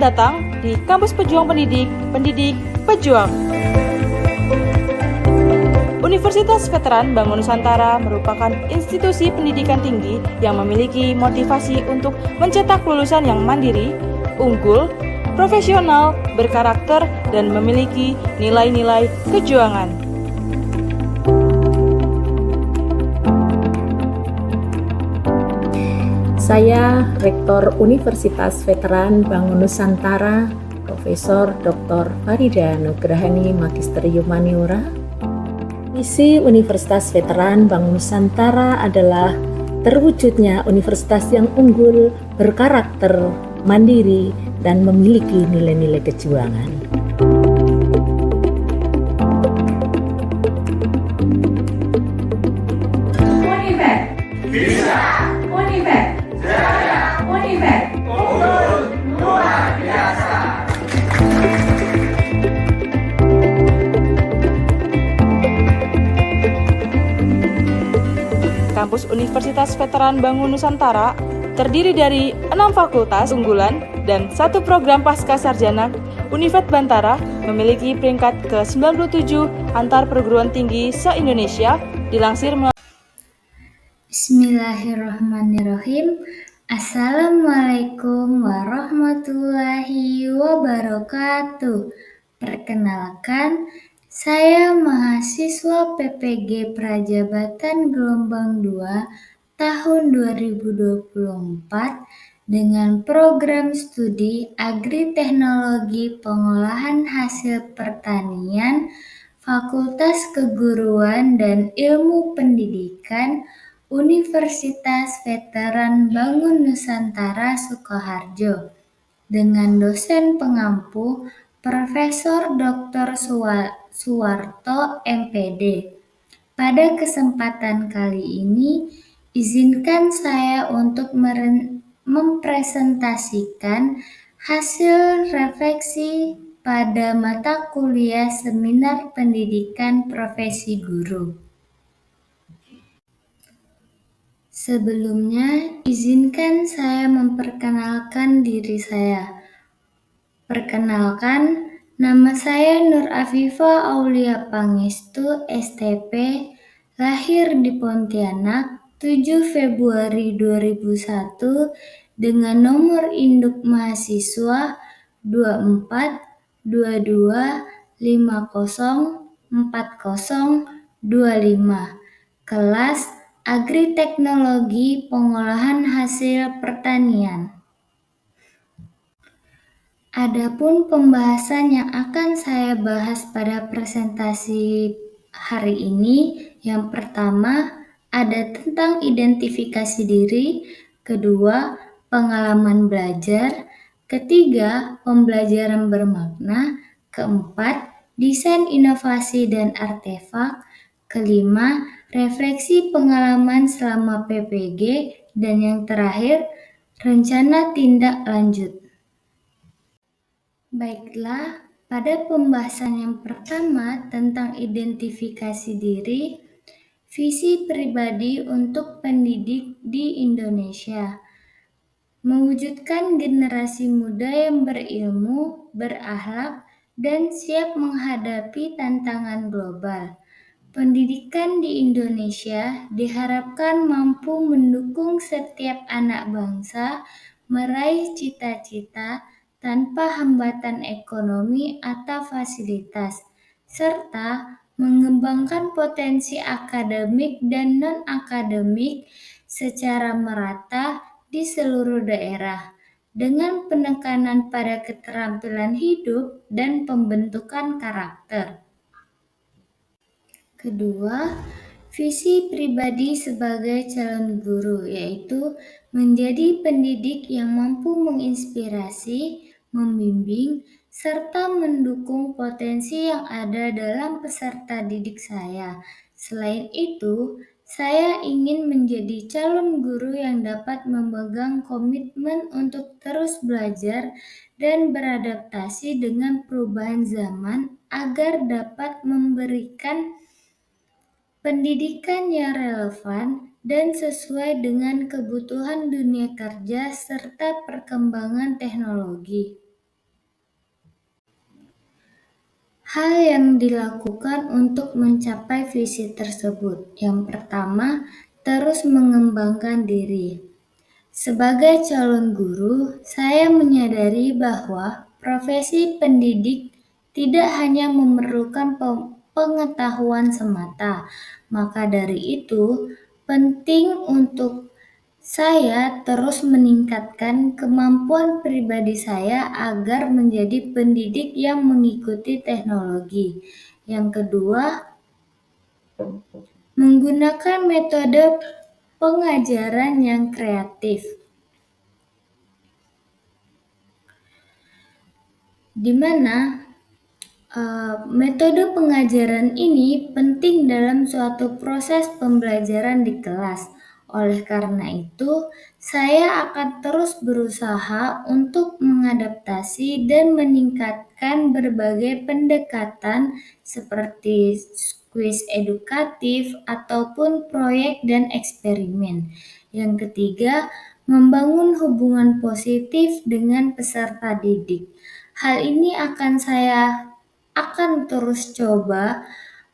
Selamat datang di Kampus Pejuang Pendidik, Pendidik Pejuang. Universitas Veteran Bangun Nusantara merupakan institusi pendidikan tinggi yang memiliki motivasi untuk mencetak lulusan yang mandiri, unggul, profesional, berkarakter, dan memiliki nilai-nilai kejuangan. Saya Rektor Universitas Veteran Bangun Nusantara, Profesor Dr. Farida Nugrahani Magister Humaniora. Misi Universitas Veteran Bangun Nusantara adalah terwujudnya universitas yang unggul, berkarakter, mandiri, dan memiliki nilai-nilai kejuangan. Univet bisa, Univet jaya, Univet unggul luar biasa. Kampus Universitas Veteran Bangun Nusantara terdiri dari 6 fakultas unggulan dan 1 program pasca sarjana. Univet Bantara memiliki peringkat ke-97 antar perguruan tinggi se-Indonesia dilansir melalui Bismillahirrahmanirrahim. Assalamualaikum warahmatullahi wabarakatuh. Perkenalkan, saya mahasiswa PPG Prajabatan Gelombang 2 tahun 2024 dengan program studi Agri-Teknologi Pengolahan Hasil Pertanian, Fakultas Keguruan dan Ilmu Pendidikan, Universitas Veteran Bangun Nusantara Sukoharjo, dengan dosen pengampu Profesor Dr. Suwarto MPD. Pada kesempatan kali ini, izinkan saya untuk mempresentasikan hasil refleksi pada mata kuliah Seminar Pendidikan Profesi Guru. Sebelumnya, izinkan saya memperkenalkan diri saya. Perkenalkan, nama saya Nur Afifah Aulia Pangestu, STP, lahir di Pontianak 7 Februari 2001 dengan nomor induk mahasiswa 24 22 50 40 25, kelas Agri-Teknologi Pengolahan Hasil Pertanian. Adapun pembahasan yang akan saya bahas pada presentasi hari ini, yang pertama ada tentang identifikasi diri, kedua pengalaman belajar, ketiga pembelajaran bermakna, keempat desain inovasi dan artefak, kelima refleksi pengalaman selama PPG, dan yang terakhir rencana tindak lanjut. Baiklah, pada pembahasan yang pertama tentang identifikasi diri, visi pribadi untuk pendidik di Indonesia. Mewujudkan generasi muda yang berilmu, berakhlak, dan siap menghadapi tantangan global. Pendidikan di Indonesia diharapkan mampu mendukung setiap anak bangsa meraih cita-cita tanpa hambatan ekonomi atau fasilitas, serta mengembangkan potensi akademik dan non-akademik secara merata di seluruh daerah, dengan penekanan pada keterampilan hidup dan pembentukan karakter. Kedua, visi pribadi sebagai calon guru, yaitu menjadi pendidik yang mampu menginspirasi, membimbing, serta mendukung potensi yang ada dalam peserta didik saya. Selain itu, saya ingin menjadi calon guru yang dapat memegang komitmen untuk terus belajar dan beradaptasi dengan perubahan zaman agar dapat memberikan pendidikan yang relevan dan sesuai dengan kebutuhan dunia kerja serta perkembangan teknologi. Hal yang dilakukan untuk mencapai visi tersebut. Yang pertama, terus mengembangkan diri. Sebagai calon guru, saya menyadari bahwa profesi pendidik tidak hanya memerlukan pengetahuan semata. Maka dari itu, penting untuk saya terus meningkatkan kemampuan pribadi saya agar menjadi pendidik yang mengikuti teknologi. Yang kedua, menggunakan metode pengajaran yang kreatif, di mana metode pengajaran ini penting dalam suatu proses pembelajaran di kelas. Oleh karena itu, saya akan terus berusaha untuk mengadaptasi dan meningkatkan berbagai pendekatan seperti kuis edukatif ataupun proyek dan eksperimen. Yang ketiga, membangun hubungan positif dengan peserta didik. Hal ini akan terus coba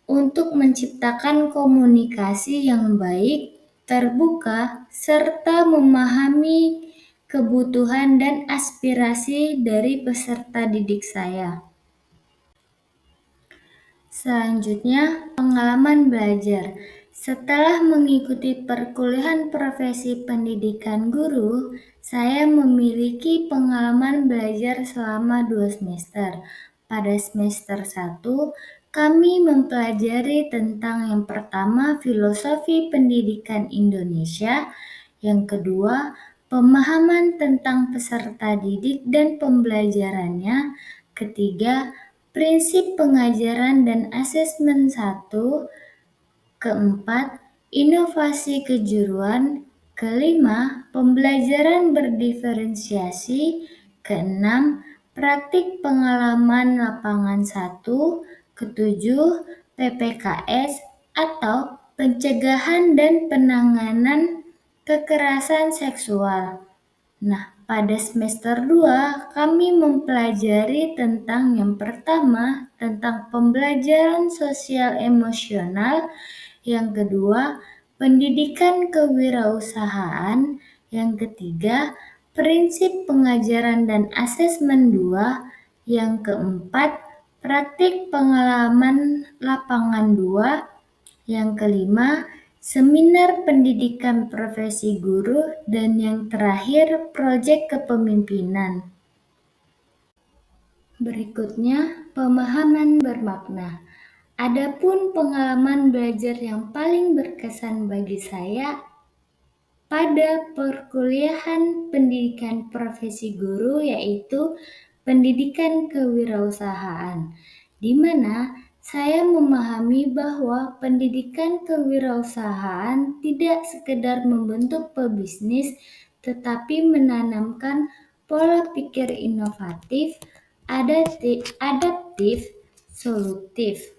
untuk menciptakan komunikasi yang baik, terbuka, serta memahami kebutuhan dan aspirasi dari peserta didik saya. Selanjutnya, pengalaman belajar. Setelah mengikuti perkuliahan profesi pendidikan guru, saya memiliki pengalaman belajar selama 2 semester. Pada semester 1, kami mempelajari tentang yang pertama filosofi pendidikan Indonesia, yang kedua pemahaman tentang peserta didik dan pembelajarannya, ketiga prinsip pengajaran dan asesmen 1, keempat inovasi kejuruan, kelima pembelajaran berdiferensiasi, keenam praktik pengalaman lapangan 1, ketujuh PPKS atau pencegahan dan penanganan kekerasan seksual. Nah, pada semester 2 kami mempelajari tentang yang pertama tentang pembelajaran sosial emosional, yang kedua pendidikan kewirausahaan, yang ketiga prinsip pengajaran dan asesmen 2, yang keempat praktik pengalaman lapangan 2, yang kelima seminar pendidikan profesi guru, dan yang terakhir proyek kepemimpinan. Berikutnya, pemahaman bermakna. Adapun pengalaman belajar yang paling berkesan bagi saya pada perkuliahan pendidikan profesi guru yaitu pendidikan kewirausahaan, di mana saya memahami bahwa pendidikan kewirausahaan tidak sekedar membentuk pebisnis, tetapi menanamkan pola pikir inovatif, adaptif, solutif.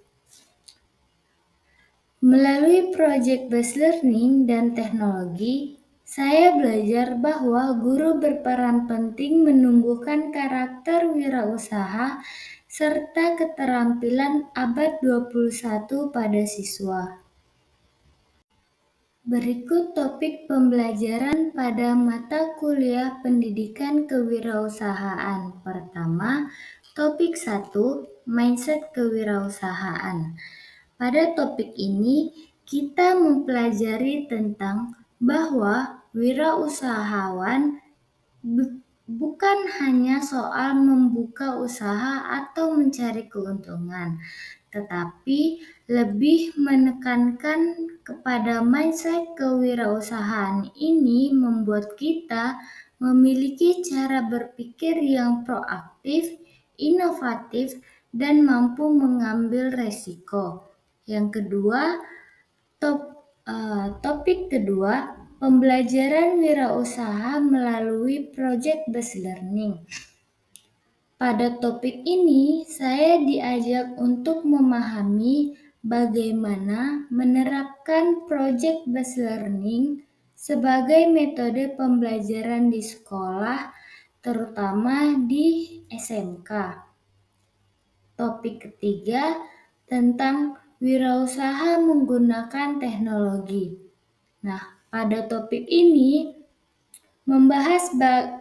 Melalui proyek based learning dan teknologi, saya belajar bahwa guru berperan penting menumbuhkan karakter wirausaha serta keterampilan abad 21 pada siswa. Berikut topik pembelajaran pada mata kuliah pendidikan kewirausahaan. Pertama, topik 1, mindset kewirausahaan. Pada topik ini, kita mempelajari tentang bahwa wirausahawan bukan hanya soal membuka usaha atau mencari keuntungan, tetapi lebih menekankan kepada mindset kewirausahaan. Ini membuat kita memiliki cara berpikir yang proaktif, inovatif, dan mampu mengambil resiko. Yang kedua, topik kedua, pembelajaran wirausaha melalui project based learning. Pada topik ini, saya diajak untuk memahami bagaimana menerapkan project based learning sebagai metode pembelajaran di sekolah, terutama di SMK. topik ketiga tentang wirausaha menggunakan teknologi. Nah, pada topik ini membahas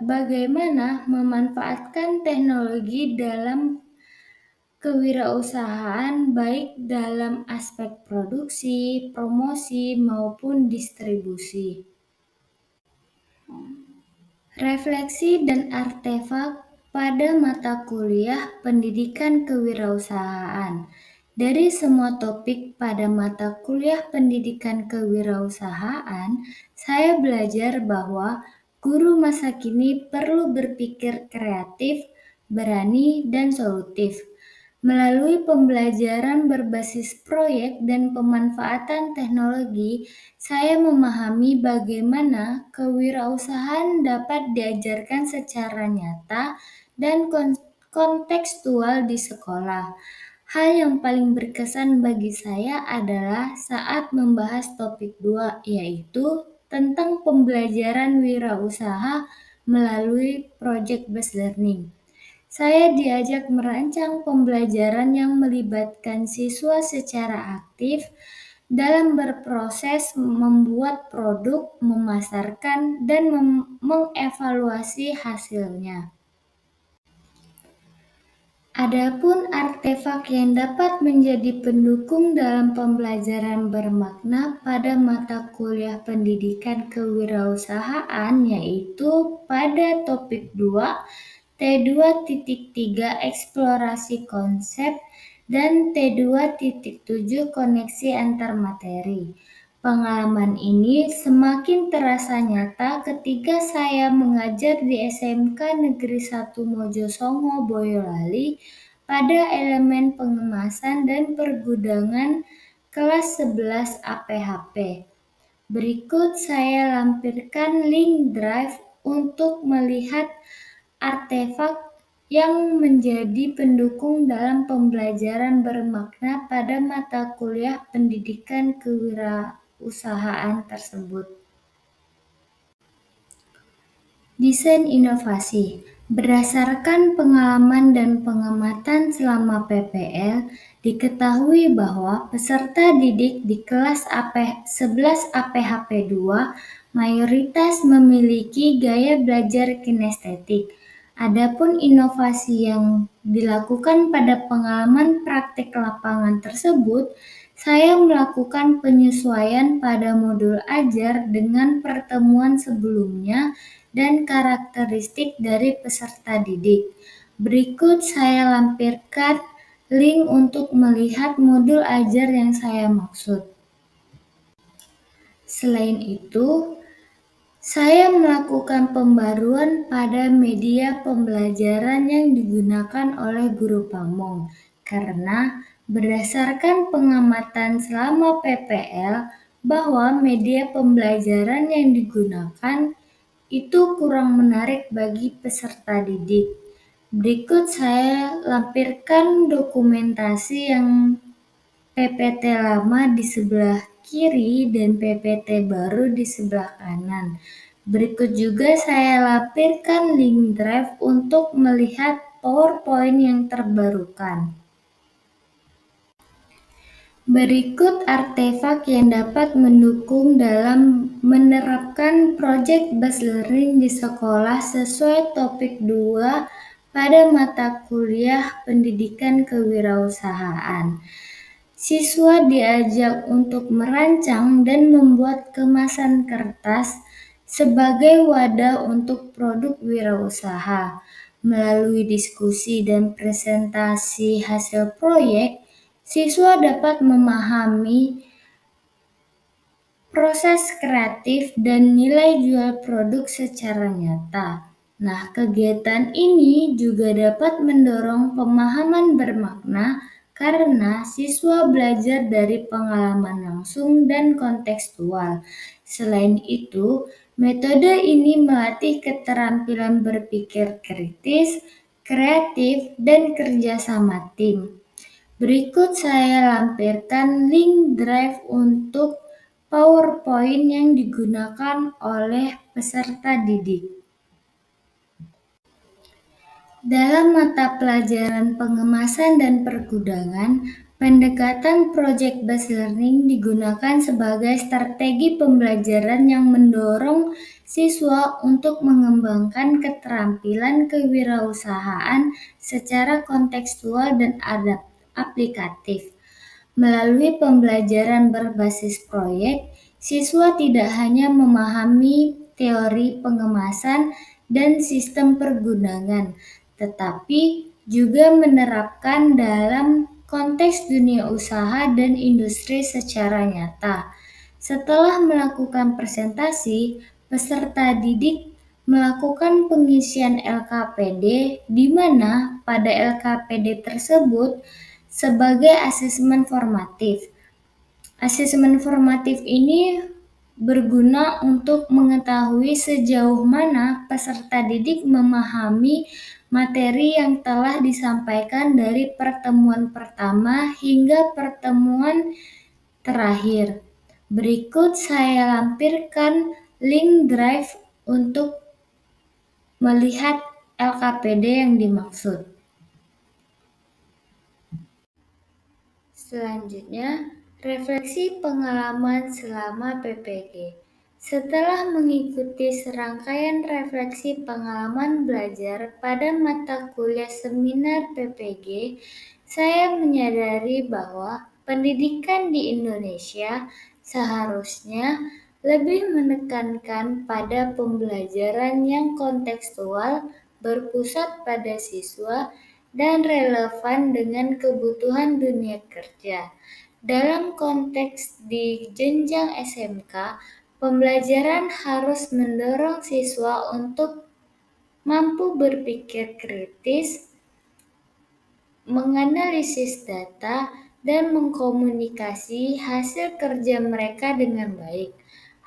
bagaimana memanfaatkan teknologi dalam kewirausahaan baik dalam aspek produksi, promosi, maupun distribusi. Refleksi dan artefak pada mata kuliah pendidikan kewirausahaan. Dari semua topik pada mata kuliah pendidikan kewirausahaan, saya belajar bahwa guru masa kini perlu berpikir kreatif, berani, dan solutif. Melalui pembelajaran berbasis proyek dan pemanfaatan teknologi, saya memahami bagaimana kewirausahaan dapat diajarkan secara nyata dan kontekstual di sekolah. Hal yang paling berkesan bagi saya adalah saat membahas topik 2, yaitu tentang pembelajaran wirausaha melalui project-based learning. Saya diajak merancang pembelajaran yang melibatkan siswa secara aktif dalam berproses membuat produk, memasarkan, dan mengevaluasi hasilnya. Adapun artefak yang dapat menjadi pendukung dalam pembelajaran bermakna pada mata kuliah pendidikan kewirausahaan yaitu pada topik 2, T2.3 eksplorasi konsep dan T2.7 koneksi antar materi. Pengalaman ini semakin terasa nyata ketika saya mengajar di SMK Negeri 1 Mojosongo, Boyolali pada elemen pengemasan dan pergudangan kelas 11 APHP. Berikut saya lampirkan link drive untuk melihat artefak yang menjadi pendukung dalam pembelajaran bermakna pada mata kuliah pendidikan kewirausahaan tersebut. Desain inovasi. Berdasarkan pengalaman dan pengamatan selama PPL, diketahui bahwa peserta didik di kelas 11 APHP 2 mayoritas memiliki gaya belajar kinestetik. Adapun inovasi yang dilakukan pada pengalaman praktik lapangan tersebut, saya melakukan penyesuaian pada modul ajar dengan pertemuan sebelumnya dan karakteristik dari peserta didik. Berikut saya lampirkan link untuk melihat modul ajar yang saya maksud. Selain itu, saya melakukan pembaruan pada media pembelajaran yang digunakan oleh guru pamong, karena berdasarkan pengamatan selama PPL bahwa media pembelajaran yang digunakan itu kurang menarik bagi peserta didik. Berikut saya lampirkan dokumentasi yang PPT lama di sebelah kiri dan PPT baru di sebelah kanan. Berikut juga saya lampirkan link drive untuk melihat PowerPoint yang terbarukan. Berikut artefak yang dapat mendukung dalam menerapkan project-based learning di sekolah sesuai topik 2 pada mata kuliah pendidikan kewirausahaan. Siswa diajak untuk merancang dan membuat kemasan kertas sebagai wadah untuk produk wirausaha. Melalui diskusi dan presentasi hasil proyek, siswa dapat memahami proses kreatif dan nilai jual produk secara nyata. Nah, kegiatan ini juga dapat mendorong pemahaman bermakna karena siswa belajar dari pengalaman langsung dan kontekstual. Selain itu, metode ini melatih keterampilan berpikir kritis, kreatif, dan kerjasama tim. Berikut saya lampirkan link drive untuk PowerPoint yang digunakan oleh peserta didik. Dalam mata pelajaran pengemasan dan pergudangan, pendekatan project-based learning digunakan sebagai strategi pembelajaran yang mendorong siswa untuk mengembangkan keterampilan kewirausahaan secara kontekstual dan aplikatif. Melalui pembelajaran berbasis proyek, siswa tidak hanya memahami teori pengemasan dan sistem pergundangan, tetapi juga menerapkan dalam konteks dunia usaha dan industri secara nyata. Setelah melakukan presentasi, peserta didik melakukan pengisian LKPD, di mana pada LKPD tersebut sebagai asesmen formatif. Asesmen formatif ini berguna untuk mengetahui sejauh mana peserta didik memahami materi yang telah disampaikan dari pertemuan pertama hingga pertemuan terakhir. Berikut saya lampirkan link drive untuk melihat LKPD yang dimaksud. Selanjutnya, refleksi pengalaman selama PPG. Setelah mengikuti serangkaian refleksi pengalaman belajar pada mata kuliah seminar PPG, saya menyadari bahwa pendidikan di Indonesia seharusnya lebih menekankan pada pembelajaran yang kontekstual, berpusat pada siswa, dan relevan dengan kebutuhan dunia kerja. Dalam konteks di jenjang SMK, pembelajaran harus mendorong siswa untuk mampu berpikir kritis, menganalisis data, dan mengkomunikasi hasil kerja mereka dengan baik.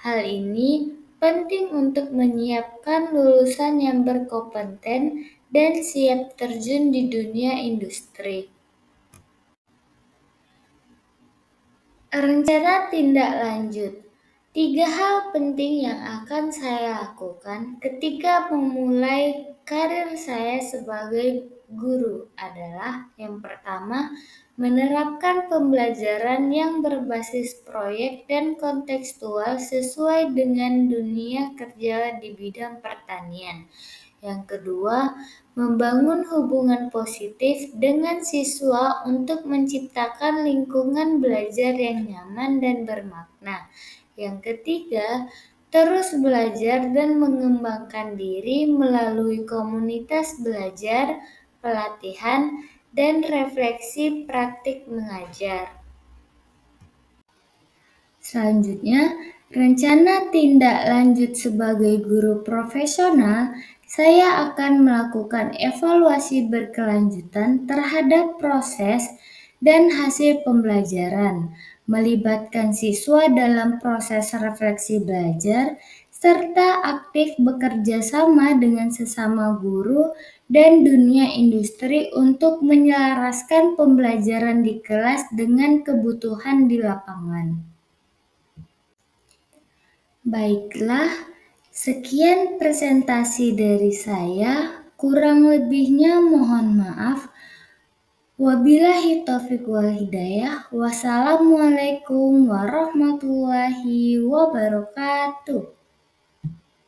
Hal ini penting untuk menyiapkan lulusan yang berkompeten dan siap terjun di dunia industri. Rencana tindak lanjut. 3 hal penting yang akan saya lakukan ketika memulai karir saya sebagai guru adalah yang pertama, menerapkan pembelajaran yang berbasis proyek dan kontekstual sesuai dengan dunia kerja di bidang pertanian. Yang kedua, membangun hubungan positif dengan siswa untuk menciptakan lingkungan belajar yang nyaman dan bermakna. Yang ketiga, terus belajar dan mengembangkan diri melalui komunitas belajar, pelatihan, dan refleksi praktik mengajar. Selanjutnya, rencana tindak lanjut sebagai guru profesional, saya akan melakukan evaluasi berkelanjutan terhadap proses dan hasil pembelajaran, melibatkan siswa dalam proses refleksi belajar, serta aktif bekerja sama dengan sesama guru dan dunia industri untuk menyelaraskan pembelajaran di kelas dengan kebutuhan di lapangan. Baiklah, sekian presentasi dari saya. Kurang lebihnya mohon maaf. Wabillahi taufiq wal hidayah. Wassalamualaikum warahmatullahi wabarakatuh.